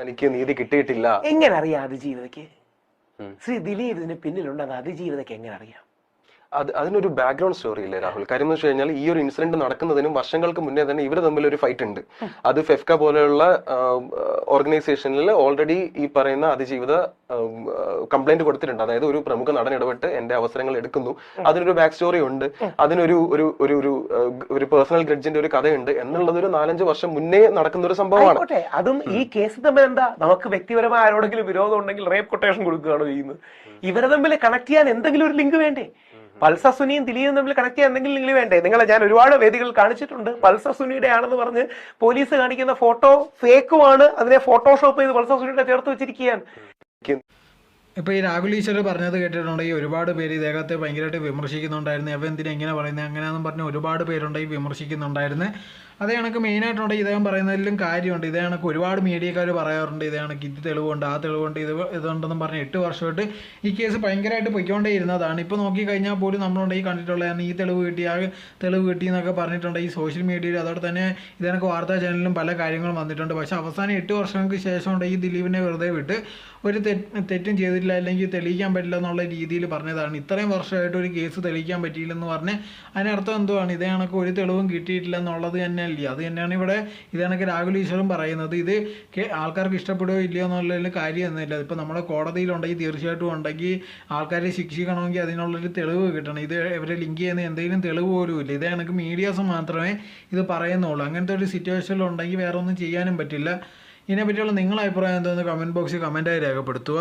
എനിക്ക് നീതി കിട്ടിയിട്ടില്ല. എങ്ങനെ അറിയാം അതിജീവിതയ്ക്ക്? ശ്രീ ദിലീപ് ഇതിന് പിന്നിലുണ്ടെന്ന് അതിജീവിതയ്ക്ക് എങ്ങനെ അറിയാം? അതിനൊരു ബാക്ക്ഗ്രൗണ്ട് സ്റ്റോറി ഇല്ലേ രാഹുൽ? കാര്യം എന്ന് വെച്ച് കഴിഞ്ഞാൽ ഈ ഒരു ഇൻസിഡന്റ് നടക്കുന്നതിനും വർഷങ്ങൾക്ക് മുന്നേ തന്നെ ഇവർ തമ്മിൽ ഒരു ഫൈറ്റ് ഉണ്ട്. അത് ഫെഫ്ക പോലെയുള്ള ഓർഗനൈസേഷനിൽ ഓൾറെഡി ഈ പറയുന്ന അതിജീവിത കംപ്ലൈന്റ് കൊടുത്തിട്ടുണ്ട്. അതായത് ഒരു പ്രമുഖ നടൻ ഇടപെട്ട് എന്റെ അവസരങ്ങൾ എടുക്കുന്നു, അതിനൊരു ബാക്ക് സ്റ്റോറി ഉണ്ട്, അതിനൊരു ഒരു ഒരു ഒരു പേഴ്സണൽ ഗ്രഡ്ജിന്റെ ഒരു കഥയുണ്ട് എന്നുള്ളത് ഒരു 4-5 വർഷം മുന്നേ നടക്കുന്ന ഒരു സംഭവമാണ്. അതും ഈ കേസ് തമ്മിൽ എന്താ? നമുക്ക് വ്യക്തിപരമായ ആരോടെങ്കിലും വിരോധം ഉണ്ടെങ്കിൽ റേപ്പ് കൊട്ടേഷൻ കൊടുക്കുകയാണോ ചെയ്യുന്നത്? ഇവരെ തമ്മിൽ കണക്ട് ചെയ്യാൻ എന്തെങ്കിലും ഒരു ലിങ്ക് വേണ്ടേ? പൾസർ സുനിയും ദിലീപും തമ്മിൽ കണക്ട് ചെയ്യാൻ എന്തെങ്കിലും ലിങ്ക് വേണ്ടേ? ഞാൻ ഒരുപാട് വേദികൾ കാണിച്ചിട്ടുണ്ട്. പൾസർ സുനിയുടെ ആണെന്ന് പറഞ്ഞ് പോലീസ് കാണിക്കുന്ന ഫോട്ടോ ഫേക്കുമാണ്, അതിനെ ഫോട്ടോഷോപ്പ് ചെയ്ത് പൾസർ സുനിയുടെ ചേർത്ത് വെച്ചിരിക്കുകയാണ്. ഇപ്പോൾ ഈ രാഹുൽ ഈശ്വർ പറഞ്ഞത് കേട്ടിട്ടുണ്ടെങ്കിൽ ഒരുപാട് പേര് ഇദ്ദേഹത്തെ ഭയങ്കരമായിട്ട് വിമർശിക്കുന്നുണ്ടായിരുന്നു. അവ എന്തിനാ ഇങ്ങനെ പറയുന്നത് അങ്ങനെയാണെന്നും പറഞ്ഞ് ഒരുപാട് പേരുണ്ടെങ്കിൽ വിമർശിക്കുന്നുണ്ടായിരുന്നു. അതേ കണക്ക് മെയിനായിട്ടുണ്ടെങ്കിൽ ഇദ്ദേഹം പറയുന്നതിലും കാര്യമുണ്ട്. ഇതേ കണക്ക് ഒരുപാട് മീഡിയക്കാർ പറയാറുണ്ട് ഇതേ കണക്ക് ഇത് തെളിവുണ്ട് ആ തെളിവുണ്ട് ഇതുണ്ടെന്നും പറഞ്ഞ് 8 വർഷമായിട്ട് ഈ കേസ് ഭയങ്കരമായിട്ട് പൊയ്ക്കൊണ്ടേ ഇരുന്നതാണ്. ഇപ്പോൾ നോക്കിക്കഴിഞ്ഞാൽ പോലും നമ്മളുണ്ടെങ്കിൽ കണ്ടിട്ടുള്ളതാണ് ഈ തെളിവ് കിട്ടി ആ തെളിവ് കിട്ടി എന്നൊക്കെ പറഞ്ഞിട്ടുണ്ട് ഈ സോഷ്യൽ മീഡിയയിൽ. അതോടെ തന്നെ ഇതേ കണക്ക് വാർത്താ ചാനലിലും പല കാര്യങ്ങളും വന്നിട്ടുണ്ട്. പക്ഷേ അവസാനം 8 വർഷങ്ങൾക്ക് ശേഷം ഈ ദിലീപിനെ വെറുതെ വിട്ട് ഒരു തെറ്റും ചെയ്തിട്ടില്ല അല്ലെങ്കിൽ തെളിയിക്കാൻ പറ്റില്ല എന്നുള്ള രീതിയിൽ പറഞ്ഞതാണ്. ഇത്രയും വർഷമായിട്ട് ഒരു കേസ് തെളിയിക്കാൻ പറ്റിയില്ലെന്ന് പറഞ്ഞ് അതിനർത്ഥം എന്തുവാണ്? ഇതേ കണക്ക് ഒരു തെളിവും കിട്ടിയിട്ടില്ല എന്നുള്ളത് തന്നെ അല്ലേ? അത് തന്നെയാണ് ഇവിടെ ഇതേ കണക്ക് രാഹുൽ ഈശ്വറും പറയുന്നത്. ഇത് ആൾക്കാർക്ക് ഇഷ്ടപ്പെടുകയോ ഇല്ലയോ എന്നുള്ളതിൽ കാര്യമൊന്നുമില്ല. ഇപ്പോൾ നമ്മുടെ കോടതിയിലുണ്ടെങ്കിൽ തീർച്ചയായിട്ടും ഉണ്ടെങ്കിൽ ആൾക്കാരെ ശിക്ഷിക്കണമെങ്കിൽ അതിനുള്ളൊരു തെളിവ് കിട്ടണം. ഇത് ഇവരെ ലിങ്ക് ചെയ്യുന്ന എന്തെങ്കിലും തെളിവ് പോലും ഇല്ല. ഇതേ കണക്ക് മീഡിയാസ് മാത്രമേ ഇത് പറയുന്നുള്ളൂ. അങ്ങനത്തെ ഒരു സിറ്റുവേഷനിലുണ്ടെങ്കിൽ വേറെ ഒന്നും ചെയ്യാനും പറ്റില്ല. ഇതിനെപ്പറ്റിയുള്ള നിങ്ങളുടെ അഭിപ്രായം എന്താണെന്ന് കമൻറ്റ് ബോക്സിൽ കമൻറ്റായി രേഖപ്പെടുത്തുക.